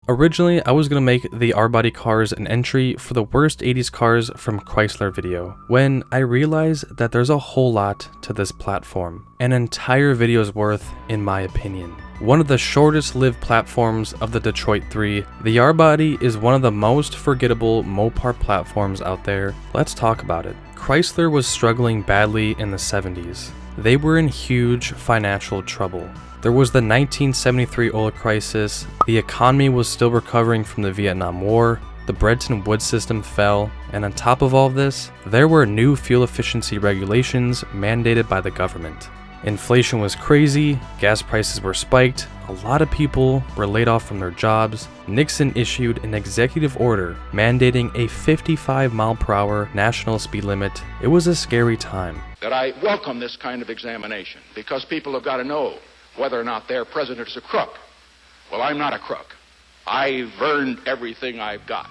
Originally, I was going to make the R-body cars an entry for the worst 80s cars from Chrysler video, when I realized that there's a whole lot to this platform, an entire video's worth in my opinion. One of the shortest lived platforms of the Detroit 3, the R-body is one of the most forgettable Mopar platforms out there. Let's talk about it. Chrysler was struggling badly in the 70s. They were in huge financial trouble. There was the 1973 oil crisis, the economy was still recovering from the Vietnam War, the Bretton Woods system fell, and on top of all this, there were new fuel efficiency regulations mandated by the government. Inflation was crazy, gas prices were spiked, a lot of people were laid off from their jobs. Nixon issued an executive order mandating a 55-mile-per-hour national speed limit. It was a scary time. That I welcome this kind of examination because people have got to know whether or not their president is a crook. Well, I'm not a crook. I've earned everything I've got.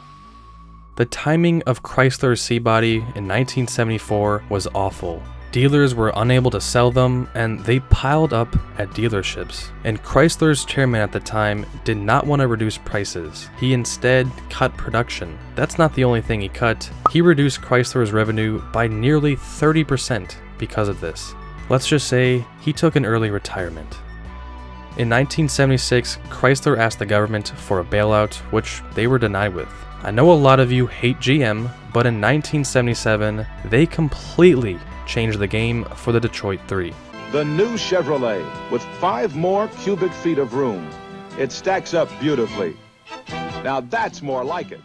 The timing of Chrysler's C-body in 1974 was awful. Dealers were unable to sell them, and they piled up at dealerships. And Chrysler's chairman at the time did not want to reduce prices. He instead cut production. That's not the only thing he cut. He reduced Chrysler's revenue by nearly 30% because of this. Let's just say he took an early retirement. In 1976, Chrysler asked the government for a bailout, which they were denied with. I know a lot of you hate GM, but in 1977, they completely changed the game for the Detroit 3. The new Chevrolet, with 5 more cubic feet of room. It stacks up beautifully. Now that's more like it.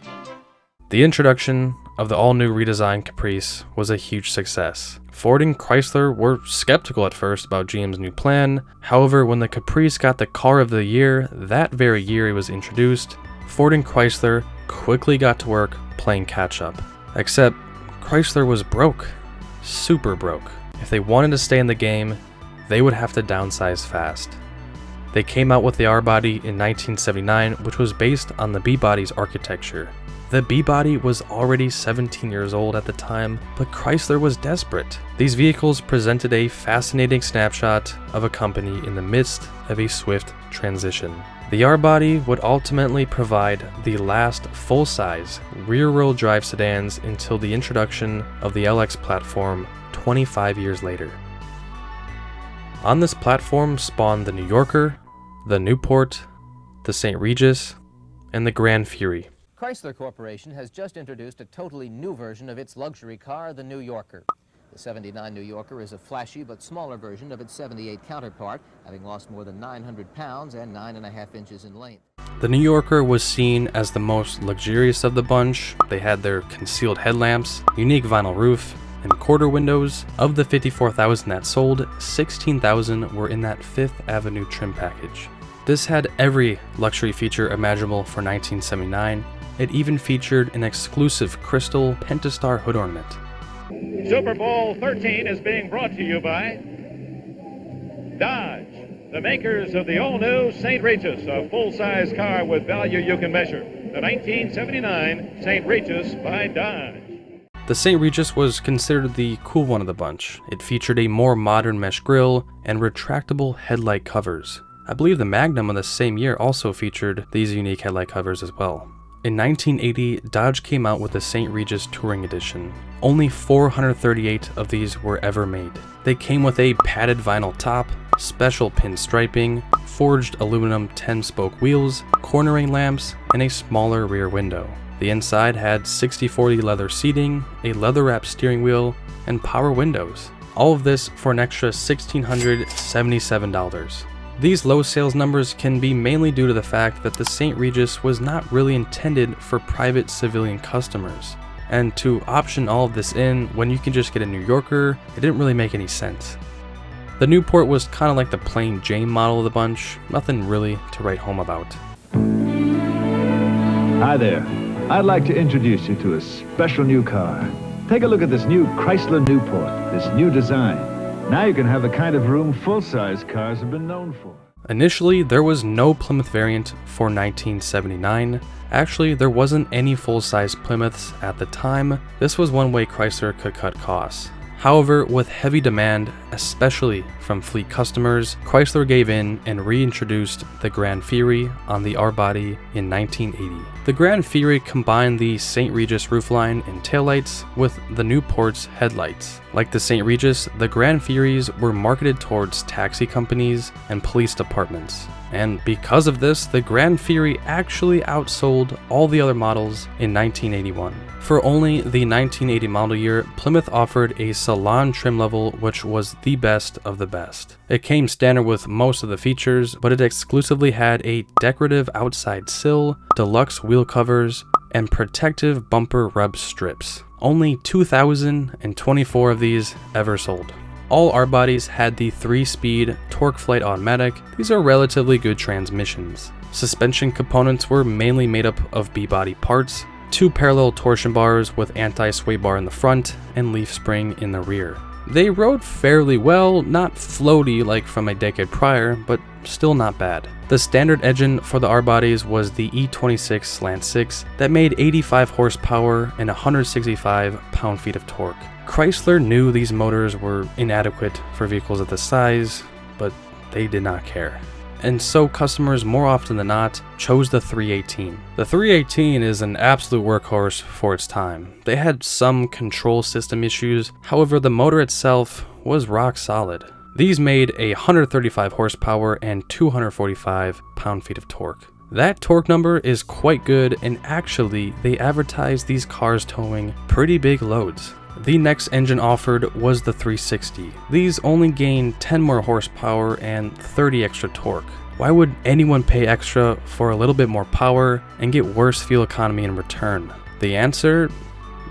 The introduction of the all-new redesigned Caprice was a huge success. Ford and Chrysler were skeptical at first about GM's new plan. However, when the Caprice got the Car of the Year that very year it was introduced, Ford and Chrysler quickly got to work playing catch-up. Except Chrysler was broke. Super broke. If they wanted to stay in the game, they would have to downsize fast. They came out with the R-body in 1979, which was based on the B-body's architecture. The B-body was already 17 years old at the time, but Chrysler was desperate. These vehicles presented a fascinating snapshot of a company in the midst of a swift transition. The R-body would ultimately provide the last full-size rear-wheel drive sedans until the introduction of the LX platform 25 years later. On this platform spawned the New Yorker, the Newport, the St. Regis, and the Gran Fury. Chrysler Corporation has just introduced a totally new version of its luxury car, the New Yorker. The 79 New Yorker is a flashy but smaller version of its 78 counterpart, having lost more than 900 pounds and 9.5 inches in length. The New Yorker was seen as the most luxurious of the bunch. They had their concealed headlamps, unique vinyl roof, and quarter windows. Of the 54,000 that sold, 16,000 were in that Fifth Avenue trim package. This had every luxury feature imaginable for 1979. It even featured an exclusive crystal Pentastar hood ornament. Super Bowl 13 is being brought to you by Dodge, the makers of the all-new St. Regis, a full-size car with value you can measure. The 1979 St. Regis by Dodge. The St. Regis was considered the cool one of the bunch. It featured a more modern mesh grille and retractable headlight covers. I believe the Magnum of the same year also featured these unique headlight covers as well. In 1980, Dodge came out with the St. Regis Touring Edition. Only 438 of these were ever made. They came with a padded vinyl top, special pin striping, forged aluminum 10-spoke wheels, cornering lamps, and a smaller rear window. The inside had 60/40 leather seating, a leather-wrapped steering wheel, and power windows. All of this for an extra $1,677. These low sales numbers can be mainly due to the fact that the St. Regis was not really intended for private civilian customers. And to option all of this in when you can just get a New Yorker, it didn't really make any sense. The Newport was kind of like the plain Jane model of the bunch, nothing really to write home about. Hi there. I'd like to introduce you to a special new car. Take a look at this new Chrysler Newport, this new design. Now you can have the kind of room full-size cars have been known for. Initially, there was no Plymouth variant for 1979. Actually, there wasn't any full-size Plymouths at the time. This was one way Chrysler could cut costs. However, with heavy demand, especially from fleet customers, Chrysler gave in and reintroduced the Gran Fury on the R-body in 1980. The Gran Fury combined the St. Regis roofline and taillights with the Newport's headlights. Like the St. Regis, the Gran Furies were marketed towards taxi companies and police departments. And because of this, the Gran Fury actually outsold all the other models in 1981. For only the 1980 model year, Plymouth offered a salon trim level which was the best of the best. It came standard with most of the features, but it exclusively had a decorative outside sill, deluxe wheel covers, and protective bumper rub strips. Only 2,024 of these ever sold. All R-bodies had the 3-speed torque flight automatic. These are relatively good transmissions. Suspension components were mainly made up of B-body parts, 2 parallel torsion bars with anti-sway bar in the front and leaf spring in the rear. They rode fairly well, not floaty like from a decade prior, but still not bad. The standard engine for the R-bodies was the E26 Slant 6 that made 85 horsepower and 165 pound-feet of torque. Chrysler knew these motors were inadequate for vehicles of this size, but they did not care. And so customers more often than not chose the 318. The 318 is an absolute workhorse for its time. They had some control system issues, however the motor itself was rock solid. These made 135 horsepower and 245 pound-feet of torque. That torque number is quite good, and actually they advertised these cars towing pretty big loads. The next engine offered was the 360. These only gained 10 more horsepower and 30 extra torque. Why would anyone pay extra for a little bit more power and get worse fuel economy in return? The answer?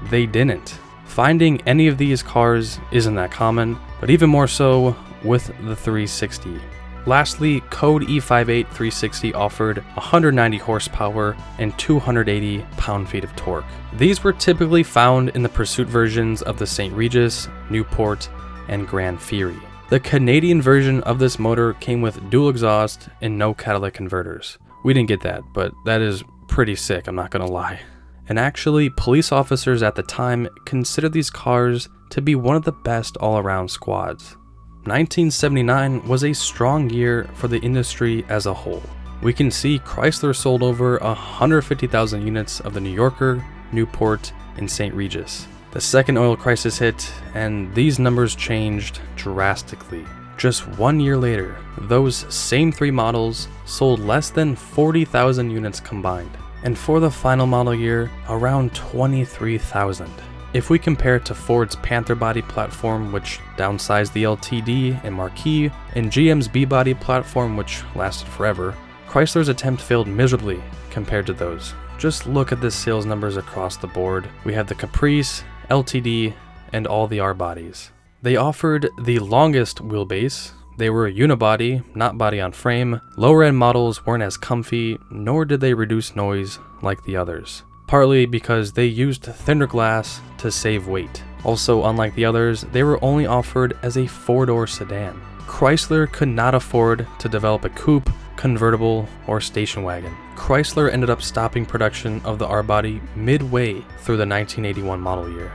They didn't. Finding any of these cars isn't that common, but even more so with the 360. Lastly, Code E58 360 offered 190 horsepower and 280 pound-feet of torque. These were typically found in the Pursuit versions of the St. Regis, Newport, and Gran Fury. The Canadian version of this motor came with dual exhaust and no catalytic converters. We didn't get that, but that is pretty sick, I'm not gonna lie. And actually, police officers at the time considered these cars to be one of the best all-around squads. 1979 was a strong year for the industry as a whole. We can see Chrysler sold over 150,000 units of the New Yorker, Newport, and St. Regis. The second oil crisis hit, and these numbers changed drastically. Just 1 year later, those same 3 models sold less than 40,000 units combined, and for the final model year, around 23,000. If we compare it to Ford's Panther body platform, which downsized the LTD and Marquis, and GM's B-body platform, which lasted forever, Chrysler's attempt failed miserably compared to those. Just look at the sales numbers across the board. We have the Caprice, LTD, and all the R-bodies. They offered the longest wheelbase. They were unibody, not body on frame. Lower end models weren't as comfy, nor did they reduce noise like the others. Partly because they used thinner glass to save weight. Also, unlike the others, they were only offered as a 4-door sedan. Chrysler could not afford to develop a coupe, convertible, or station wagon. Chrysler ended up stopping production of the R-body midway through the 1981 model year.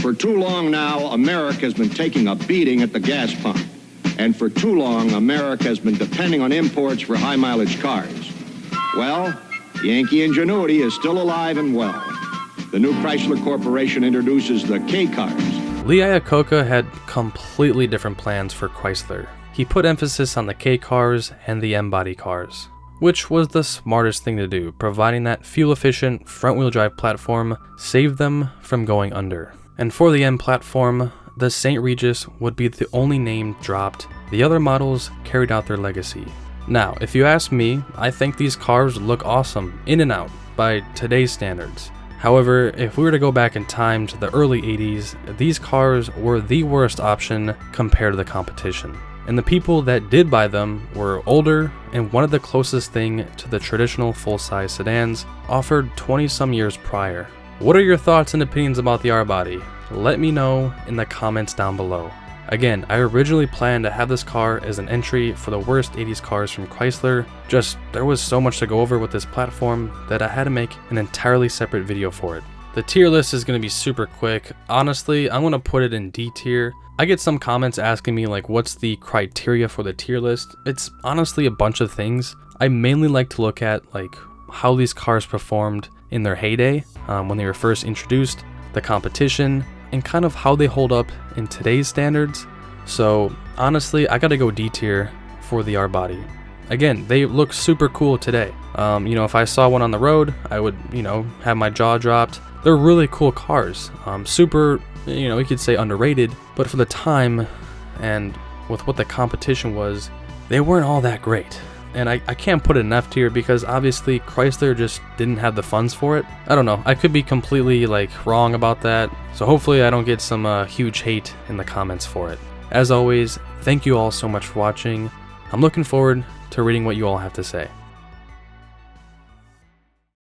For too long now, America has been taking a beating at the gas pump. And for too long, America has been depending on imports for high-mileage cars. Well, Yankee ingenuity is still alive and well. The new Chrysler Corporation introduces the K-cars. Lee Iacocca had completely different plans for Chrysler. He put emphasis on the K-cars and the M-body cars, which was the smartest thing to do, providing that fuel-efficient front-wheel drive platform saved them from going under. And for the M platform, the St. Regis would be the only name dropped. The other models carried out their legacy. Now, if you ask me, I think these cars look awesome, in and out, by today's standards. However, if we were to go back in time to the early 80s, these cars were the worst option compared to the competition. And the people that did buy them were older and wanted the closest thing to the traditional full-size sedans offered 20-some years prior. What are your thoughts and opinions about the R-body? Let me know in the comments down below. Again, I originally planned to have this car as an entry for the worst 80s cars from Chrysler. Just, there was so much to go over with this platform that I had to make an entirely separate video for it. The tier list is going to be super quick. Honestly, I'm going to put it in D tier. I get some comments asking me like what's the criteria for the tier list. It's honestly a bunch of things. I mainly like to look at like how these cars performed in their heyday, when they were first introduced, the competition, and kind of how they hold up in today's standards. So honestly, I gotta go D tier for the R body. Again, they look super cool today. You know, if I saw one on the road, I would, you know, have my jaw dropped. They're really cool cars. Super, you know, you could say underrated, but for the time and with what the competition was, they weren't all that great. And I can't put it in F tier because obviously Chrysler just didn't have the funds for it. I don't know, I could be completely like wrong about that, so hopefully I don't get some huge hate in the comments for it. As always, thank you all so much for watching. I'm looking forward to reading what you all have to say.